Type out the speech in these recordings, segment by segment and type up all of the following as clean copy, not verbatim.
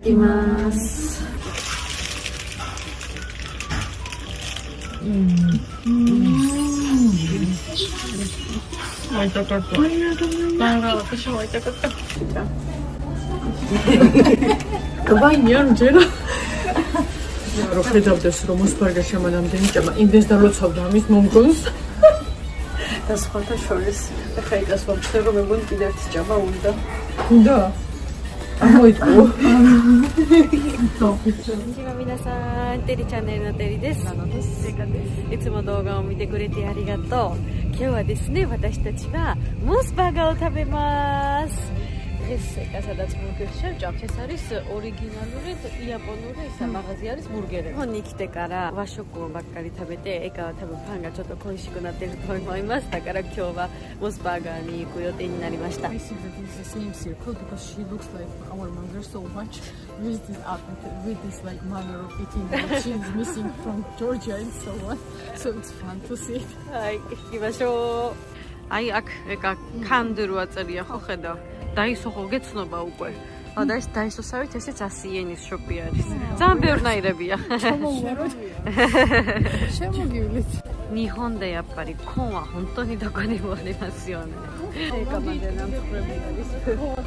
Imas. Kavaiņām ģera. Jāro ხედავდეს რომ მოსპარგა შემანამდენი ჭამა იმდეს დალოცავდა ამის მომგონს. და სხვათა შორის ახლა იგას ვამჩნევ რომ მეგონი კიდევ ერთი ჭამა უნდა. უნდა? ამოიტყო.皆さん、テリチャンネルのテリです。いつも動画を見てくれてありがとう。今日はですね、私たちはモスバーガーを食べます。სადაც ბურგერში ჭამს ეს არის ორიგინალური იაპონური სამაღაზი არის ბურგერები. Hon nikte kara vashoku bakkari tabete eka tabu fan ga chotto koishiki natteru to omoimasu. Dakara kyou wa mos burger ni iku yote ni narimashita. I see that this is the same circle because she looks like our mother so much with this like manner of eating that she's missing from Georgia and so on. So it's fun to see. Hai, ikimashou. Ai ak eka kanduru aწერია ხო ხედავ. დაისო ხო გეცნობა უკვე. და ეს დაისოსავით ესეც 100 იენის შოპი არის. ძალიან ბევრნაირებია. ჩამოვაროთ. შემოგივლით. Nihon de yappari kon wa hontoni dokoni mo arimasu-yone. ეკამადენა მხრები არის.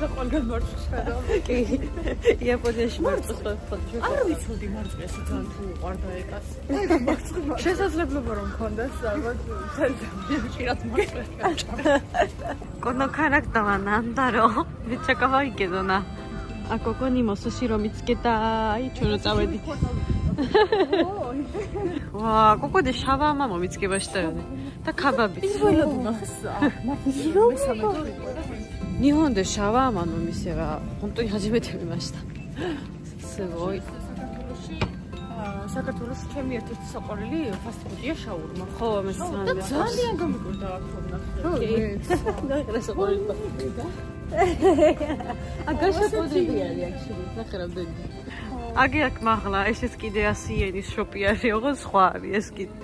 და ყველგან მარცხს ხედავ. კი. იაპონიაში მარცხს ხედავ. არ ვიცოდი მარცხეს ძალიან თუ უყარდა ეკას. შესაძლებლობა რომ მქონდეს ალბათ ხშირად მარცხს გაჭამ. このキャラクターはなんだろう。めっちゃ可愛いけどな。あ、ここにもスシロー見つけたい。ちょっと食べて。わあ、ここでシャワーマも見つけましたよね。だカバビ。日本でシャワーマの店は本当に初めて見ました。すごい。საქართველოს ჩემი ერთ-ერთი საყვარელი ფასტფუდია შაურმა. ხო, მე ძალიან ძალიან გამიკვირდა აქ რომ ნახე. და საყვარელი. აგაშაპოდები არის actually. ნახე რამდენი. აგი აქ მაღლა, ესეც კიდე 100 იენის შოპი არის, ოღონდ სხვა არის ეს კიდე.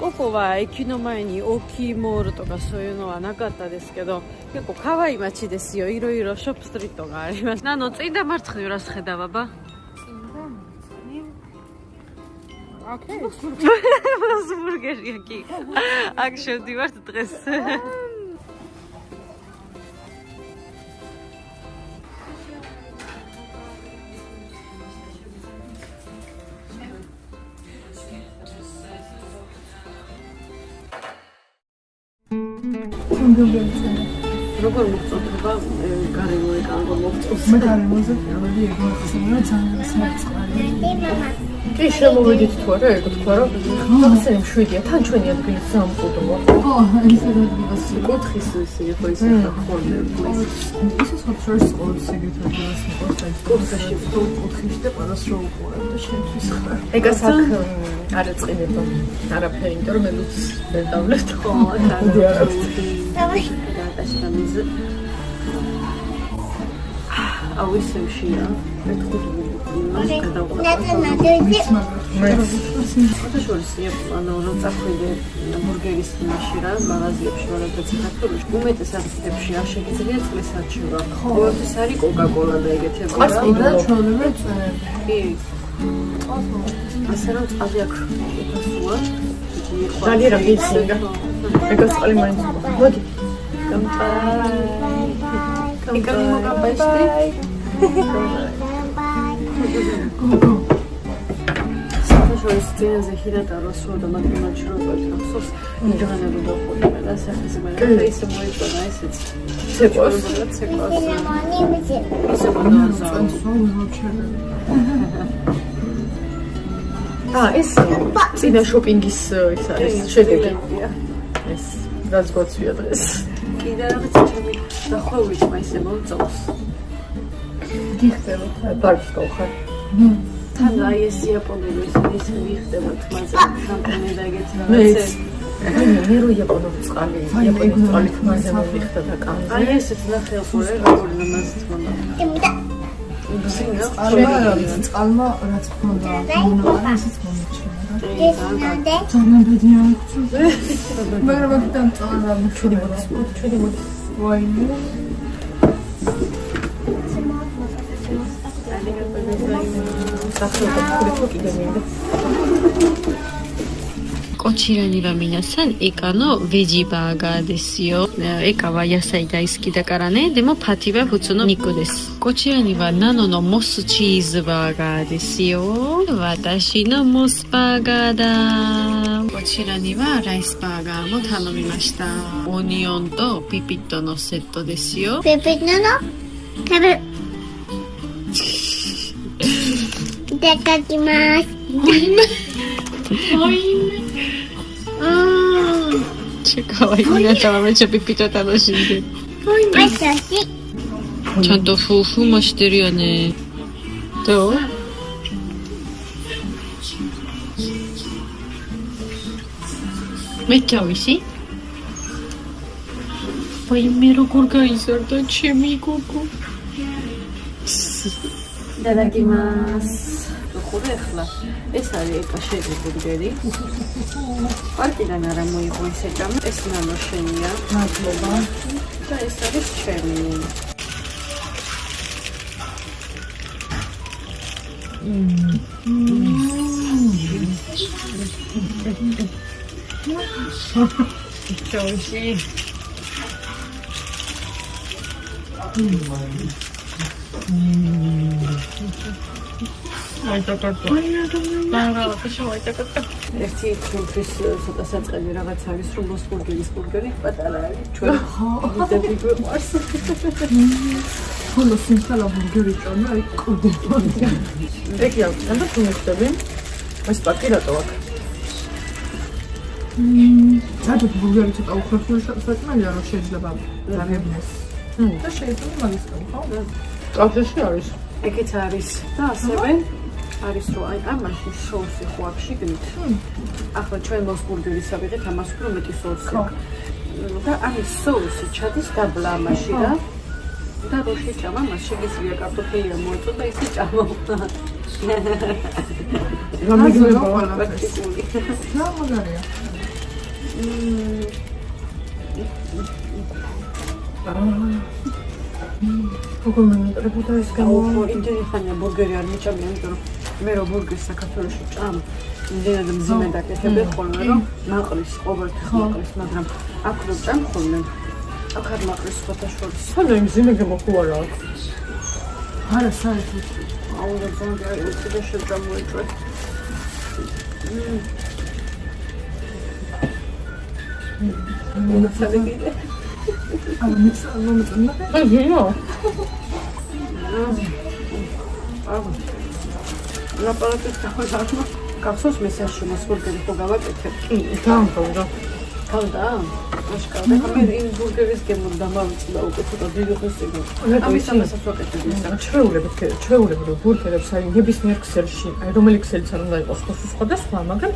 ここは駅の前に大きいモールとかそういうのはなかったですけど、結構可愛い街ですよ。いろいろショップストリートがあります。წინ და მარცხნივ რას ხედავ აბა? აკე ბურგერია კი. აქ შევდივართ დღეს. როგორ მოწოდება გარემო ეკანგო მოწოს მე გარემოზე პირველი ეგ მოხსნა ძალიან საწყარი კი შემოვედით თუ არა ეგ თქვა რომ ახსენ 7-ია თან ჩვენი ადგილი სამყუდოა ხო ისე ადგილას კუთხის ისე ხო ისე ხოლმე this is what first all secret ადგილას მოყავს კუთხეში კუთხეში და ყველას რო უყურებ და შენთვის ხარ ეგას აქ არ ეწყინება არაფერი იმიტომ რომ მე ლუც ვერ დავლებთ ხო დავი დაშტამიზ აუისემშია მეთქუდ შორის ანუ რომ წახვიდე ბურგერის მაშირა მაღაზიებში ვარადა საქართველოში უმეტესად ფებში არ შეგიძლია წყლის არჩევა ყოველთვის არის კოკა-კოლა და ეგეთები და ჩვეულებრივ წვენები კი ასე რომ წყალი აქ უფასოა ძალიან რა გიცინგა ეგას წყალი მაინც მოდი Иками мокапешти. Საშუალო სცენაზე ხირატა როსო და მათემატიკაში როგორც ახსოვს ინჟინერი დახოდება და სახის მერე ისე მოიწონა ესეც ცეკვას ისე ეს წინა შოპინგის ის არის შედეგი ეს რაც გვაცვია დღეს კიდე რაღაც ჩემი დახვეული თმა ისე მომწონს გიხდება ბარბს გავხარ თან აი ეს იაპონური ის მიხდება თმაზე სამკონე და ეგეთი რაღაცე მე რო იაპონური წყალი იაპონური წყალი თმაზე მომიხდა და კანზე აი ესეც ნახე ხოლმე როგორ ნამაზი თქონდა წყალმა რაც ქონდა ისიც მომიჩნდა ძალიან ბედნიერი მაგრამ აქედან წავალ ჩუდი მოდის ვაი こちらには皆さんイカのベジバーガーですよ。イカは野菜大好きだからね。でもパティは普通の肉です。こちらにはナノのモスチーズバーガーですよ。私のモスバーガーだ。こちらにはライスバーガーも頼みました。オニオンとピピットのセットですよ。ピピットの食べる。いただきます。かわいい。皆さんはめっちゃピピット楽しんでる。ちゃんと夫婦もしてるよね。どう？めっちゃ美味しい。Primero organizar ჩემი გოგო.いただきます。ხურე ახლა ეს არის ეკაშერი ბურგერი. პარკიდან არა მოიღო ეს ეჭამა. ეს ნანო შენია. მადლობა. და ეს არის ჩემი. ჯოიში. ერთი თუნქრის ცოტა საწყელი რაღაც არის, რომ მოსბურგერის ბურგერი პატარა არის. ჩვენ ვიდები გვყვარს. ხოლო სიმსალა ბურგერი ჭამე, აი კვდება. ეგ აქვს და თუნქრები. ეს პაკირატო აქვს. სადაც ბურგერი ცოტა უხერხული საჭმელია, რომ შეიძლება დაგებინოს. და შეიძლება მაგის ხო? კაფეში არის. ეგეც არის და ასევე არის რომ აი ამაში სოუსი ხო აქვს შიგნით. ახლა ჩვენ მოსბურგერის ავიღეთ ამას უფრო მეტი სოუსი. და ამის სოუსი ჩადის დაბლა ამაში და რო შეჭამა მას შეგიძლია კარტოფილია მოეწო და ისე ჭამო. გამიგება პრაქტიკული. რა მაგარია. Როგორ ეს გამო ინტერესანტია ბურგერი არ მიჭამია, იმიტომ რომ მე რო ბურგერს საქართველოში ჭამ, იმდენად მძიმე დაკეთებენ ხოლმე, რომ მაყრის ყოველთვის მაყრის, მაგრამ აქ რო ჭამ ხოლმე, აქ არ მაყრის ფოთაშორის. ხანდა იმ მძიმე გამოხوارა აქ. არა, საერთოდ. აუ რა ზონდი არის, უცებ შეჭამოეჭვე. მოგწადებული. ამ მის მომწონდა. აიო. ლაპარაკის დახვეწარმა. გახსოვს მესაში მოსბურგერი ხო გავაკეთებ? კი, გამოვიდა. გავდა? აშკარა. მე იმ ბურგერის გემო დამავიწყდა უკვე ცოტა დიდი ხანი. ამის ამასაც ვაკეთებ. ჩვეულებრივ ბურგერებს აი ნებისმიერ ქსელში, აი რომელი ქსელიც არ უნდა იყოს სხვადასხვა, მაგრამ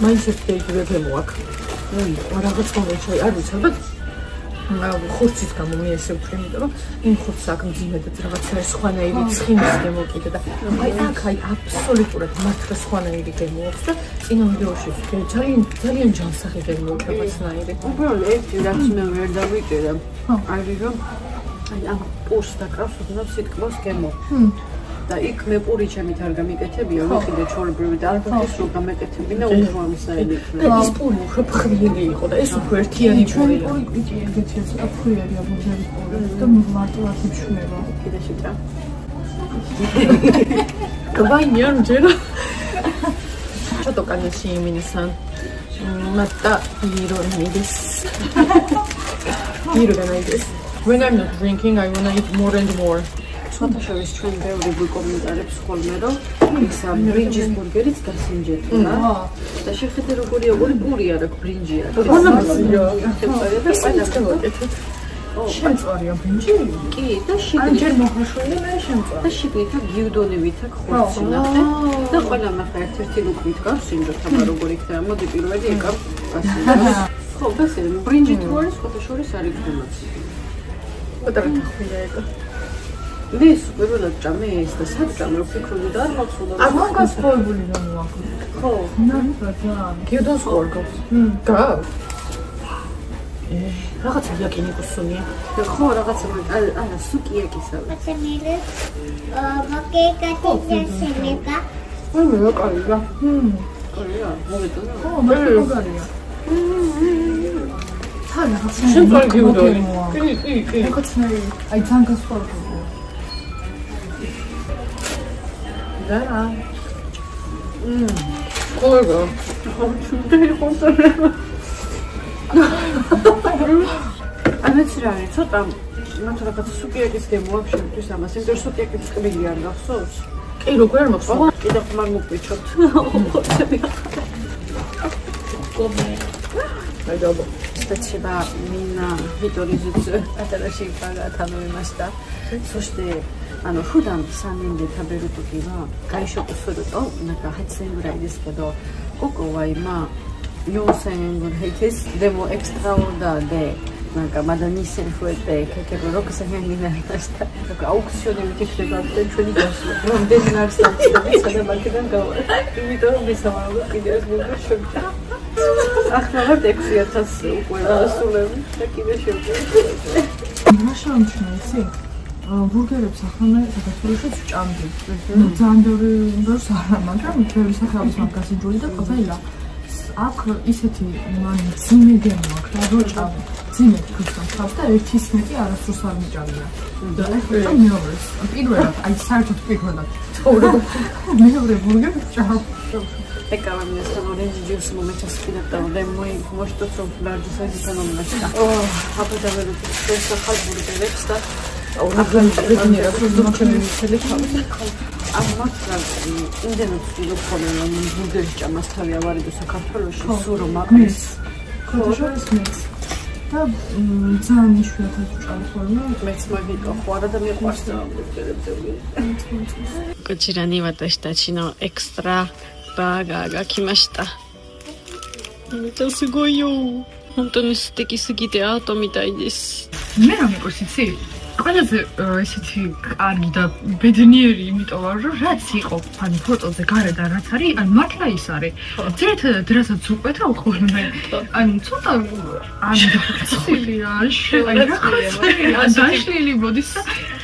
მაინც ერთი იგივე გემო აქვს. რაღაც მომეჩვე, არ ვიცი, ალბათ ხურცის გამო მე ესე ვქრე, იმიტომ რომ იმ ხურცს აქ მძიმედად რაღაცა სხვანაირი ცხინის გემო კიდე და აი აქ აი აბსოლუტურად მართლა სხვანაირი გემო აქვს და წინა ვიდეოში ძალიან ჯანსაღი გემო უკეთესნაირი. უბრალოდ ერთი რაც მე ვერ დავიჭერა, არის რომ აი ამ პურს დაკრავს ოდნავ სიტყვას გემო. და იქ მე პური ჩემით არ გამიკეთებია, ვიყიდე ჩორებრივი და ალბათ ის რო გამეკეთებინა უფრო ამისაები. და ის პური უფრო ფხვრიელი იყო და ეს უფრო ერთიანი პური. პური კვიჭი ეგეთია, ცოტა ფხვრიელია ბურგერის პური და მარტო არ მშვენება. კიდე შეჭა. კაბაინიან ჯერა. ჩატო კანაში იმინსან. მატა ირო ნიდეს. ირო განაიდეს. When I'm not drinking, I want to eat more and more. Სხვათაშორის ჩვენ ბევრი გვიკომენტარებს ხოლმე, რომ ის ბრინჯის ბურგერიც გასინჯეთულა. და შეხედე როგორია, ორი პური არ აქვს, ბრინჯი აქვს. მონამასია. და ყველაფერი. შემწვარია ბრინჯი? კი, და შიგნით. ჯერ მოხაშვილი, მე შემწვარი. და შიგნით აქ გიუდონივით აქ ხორცი ნახე. და ყველა ნახე ერთ-ერთი ლუკვით გავსინჯოთ, აბა როგორ იქნება. მოდი პირველი ეკავ გასინჯოს. ხო, ბასე, ბრინჯი თუ არის, სხვათაშორის არ იქნებაც. პატარა თახვია ეკა. მე სუპერულად ჭამე ეს და სად ჭამე ვფიქრობდი და არ მახსოვდა. აღარ გასხოვებული რომ ვაკეთე. ხო, ნახე. გიუდოს ორგავს. გავს. რაღაცა იაკინიკოსუნია. ხო, რაღაცა არა, სუკიაკისავე. მათემილე მოკეკატი შენება აი მე ვაკარია. კორეა, მოვეწონა. ხო, მაგრამ მაგარია. თან შენ პარგიუდორი. კი. ეკოცნერი, აი ძალიან გასწორებული. და. კოლეგა. ანაც რა არის, ცოტა მათო რაღაც სუკიაკის გემო აქვს შემთხვევით ამას, იმიტომ რომ სუკიაკის ყბილი არ გახსოვს. კი, როგორ არ მოგწონს? კიდევ ხმარ მოგპიჩოთ. აი დაბა. Спасибо, Мина, Виторизуцу,新しいバーガー頼みました。そして普段3人で食べるときは外食するとなんか8,000円ぐらいですけど、ここは今4,000円ぐらいです。でもエクストラオーダーでなんかまだ2,000円増えて結局6,000円になりました。なんかアウクションで見てきてがあってちょっとなんでなるさんってそれまでなんか見たら見さまがいいです僕ショック。ახლა 6,000 უკვე ასულები და კიდე შევჭრე. რა შეამჩნია ისი? ბურგერებს ახლა მე საქართველოშიც ვჭამდი. ძალიან ბევრი დროს არა, მაგრამ ბევრი სახეობის მაგაზინჯური და ყველია. აქ ისეთი ძიმე გემო აქვს, რა ვჭამდი. ძიმე ფიქრობ ხავს და 1,000 არასდროს არ მიჭამია. და ახლა მეორეს. პირველად, აი საერთოდ პირველად. მეორე ბურგერი ვჭამ. Пекала меня с оранжевым джусом, мы сейчас спинатал, да мой, может, тут large size экономика. А потом это просто халбургер, да? ორგანიზაცია პროდუქციის ხელით. აღმოჩნდა იმდენად ვფიქრობ, რომ ბურგერის ჭამას თავი ავარიდო საქართველოში, სულ რომ აყრის. ქოთოშორის მეც. და ძალიან იშვიათად ვჭამ ხოლმე. მეც მაგიტო ხوارა და მიყვარს ბურგერებზე. こちらに私たちのエクストラバーガーが来ました。めっちゃすごいよ。本当に素敵すぎてアートみたいです。მე რა მეყურს იცი? ყველაზე ესეთი კარგი და ბედნიერი, იმიტომ რომ რაც იყო ფანი ფოტოზე გარედან რაც არის, ან მართლა ის არის. ძირითადად რასაც უყვეთა ხოლმე. ანუ ცოტა ან დაცილია, ან დაშლილი მოდის და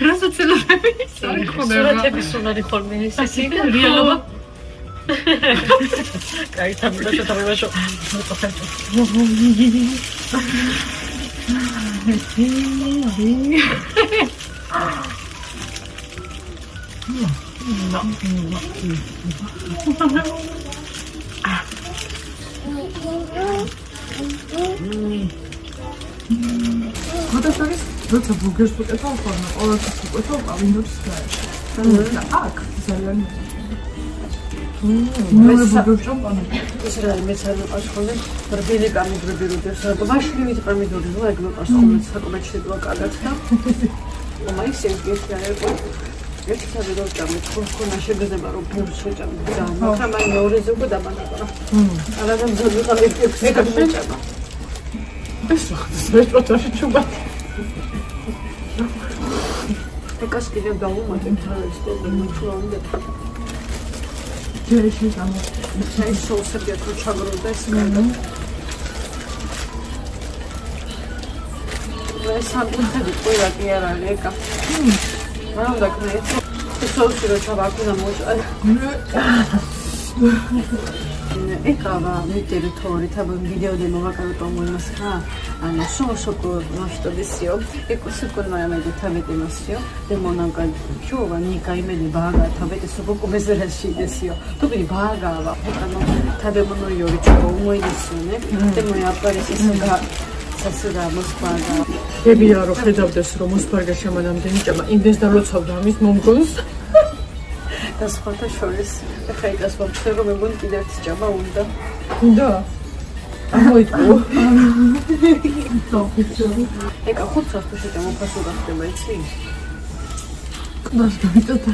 რასაც ელოდები ის არის ხოლმე. სურათების უნარი ხოლმე ეს რეალობა. Кай там что-то там вышел. ქოთოშორის როცა ბურგერს ვუკეთავ ხოლმე, ყოველთვის ვუკეთავ პავინდორის გარეშე. და აქ ძალიან მეორე ბურგერს ვჭამ პანიკა. ეს რა მეც არ მეყავს ხოლმე ბრბილი პამიდრები როდეს რა ბაშლივით პამიდორი რა ეგ მეყავს ხოლმე საკუთარ შედვა კარგად და მაისე ეს რა იყო ეს საერთოდ ჭამე ხოლმე შეგედება რომ ბურგერს ვჭამე და მაგრამ აი მეორეზე უკვე დამანაკრა არადამ ძოდი ყავი ეგ მეჭამა ეს რესტორანში ჩუბა. ეკას კიდევ დავუმატებ თავის და მოჩვენე ჯერში გამო ჩაი სოუსები აქ ჩაგროვდა ეს კარგად. ეს სამკუთხედი ყველა კი არ არის ეკა. რა უნდა ქნა ეს სოუსი რო ჩავაკუნა მოჭა. ეკავა მე ტერიტორი თაბ ვიდეოでもわかると思いますが、小食の人ですよ。結構少ないめで食べてますよ。でもなんか今日は2回目でバーガー食べてすごく珍しいですよ。特にバーガーは他の食べ物よりちょっと重いですよね。でもやっぱりさすがモスバーガー。გებია რომ ხედავდეს რომ მოსპარგა შემანამდენი ჭამა იმდენს დალოცავდა ამის მომგონს. და სხვათა შორის ხა იგას მომწე რომ მეგონი კიდევ ერთი ჭამა უნდა. უნდა. ამოიტყო. ეკა ხუთს თუ შეჭამო ფასურა ხდება იცი? კლას დავიტოთა.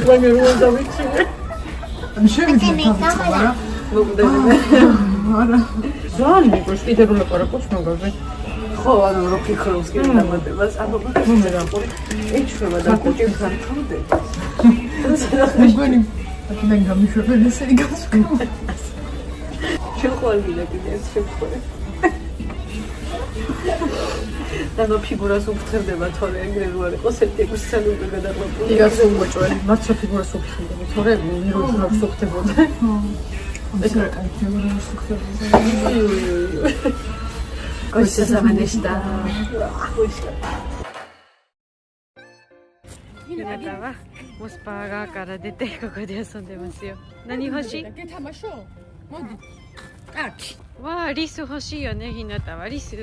ვანა რო დავიჩინე. ანუ შევიდე რა. მოგდები. არა. ძალიან მეგონს კიდე რომ ეყარაკოს მაგაზე. ხო, ანუ რო ფიქრობს კიდე დამატებას, ანუ რა ეჩვევა და კუჭებთან თავდე. მეგონი აქედან გამიშვებენ ესე გასკო. შეხვალი და კიდე შეხვალი. დანო ფიგურას უფრთხილდება თორე ეგრე რო არ იყოს ერთი გუსცანი უკვე გადაყვებული. იგას უმოჭრელი, მართლა ფიგურას უფრთხილდება, თორე ნიროს რა ხსოხდებოდა. ეს რა კაი ფიგურა შეხდება. Cosa zamanesta. Hinataもうスパーガーから出てここで遊んでますよ。何欲しい？გეთამაშო? მოდი. კარგი. わあ、リス欲しいよね、ひなたはリス。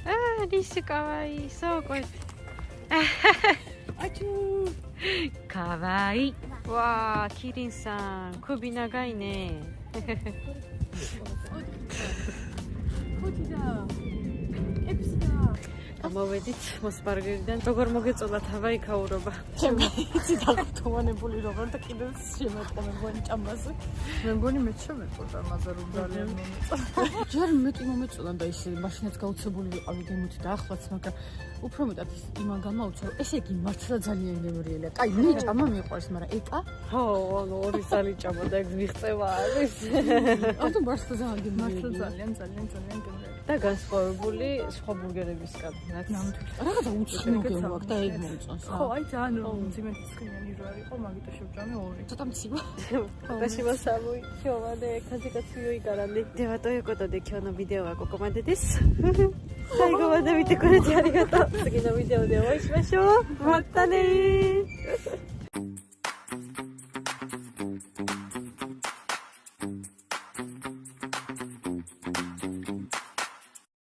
ああ、リスかわいい。そうこれ。かわいい。わあ、キリンさん、首長いね。მოვედით მოსპარგერიდან. როგორ მოგეწოლა თავა იქაურობა? იცი დაგტოვანებული როგორ და კიდევ შემეწყო მე მგონი ჭამაზე. მე მგონი მეც შემეწყო ამაზე რომ ძალიან მომეწონა. ჯერ მეტი მომეწონა და ისე მაშინაც გაუცებული ვიყავი გემოთი და ახლაც, მაგრამ უფრო მეტად იმან გამაუცა რომ ესე იგი მართლა ძალიან გემრიელია. კაი, მე ჭამა მიყვარს, მაგრამ ეკა? ხო, ანუ ორი წელი ჭამა და ეგ მიღწევა არის. ანუ მართლა ძალიან გემრიელია. მართლა ძალიან გემრიელია. და განსხვავებული სხვა ბურგერებისგან. რაღაცა უცხო გემოაქ და ეგ მომწონს. ხო, აი ძალიან ძიმეთი ცხინიანი რო არის, ხო, მაგით შევჭამე ორი. ცოტა მცივა. 私も寒い。今日はね、風が強いからね。ではということで今日のビデオはここまでです。最後まで見てくれてありがとう。次のビデオでお会いしましょう。またねー。